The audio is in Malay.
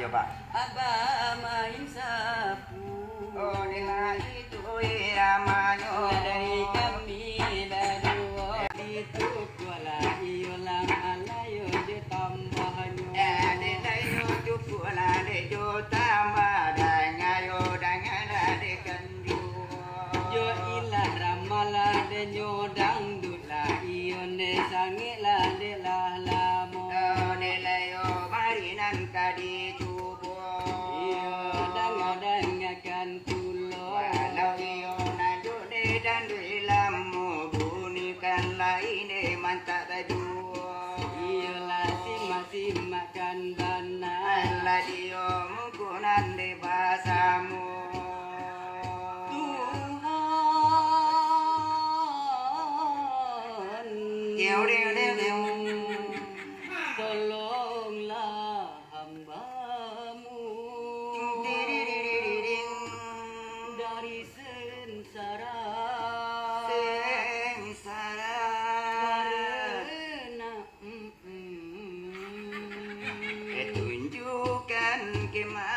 coba. Abah main sapu. Oh nila itu iramanya Dari kami berdua itu kuala iulang alayo je tambahnya. nila itu pula de jo tambah dangayo dangana de kandu. Yo ilah ramalah de nyodang dula ion de sangila de lah lamo. Nila yo marinan kadi cubo. Iyo dengakan kulo. Walau iyo nadu de dan ilamu bunikan lain de mantap baju. Iyo lah simak-simakan bana. Allah dio mungkunan de bahasamu. Tuhan, tolonglah hambamu dari sengsara karena Tunjukkan kemana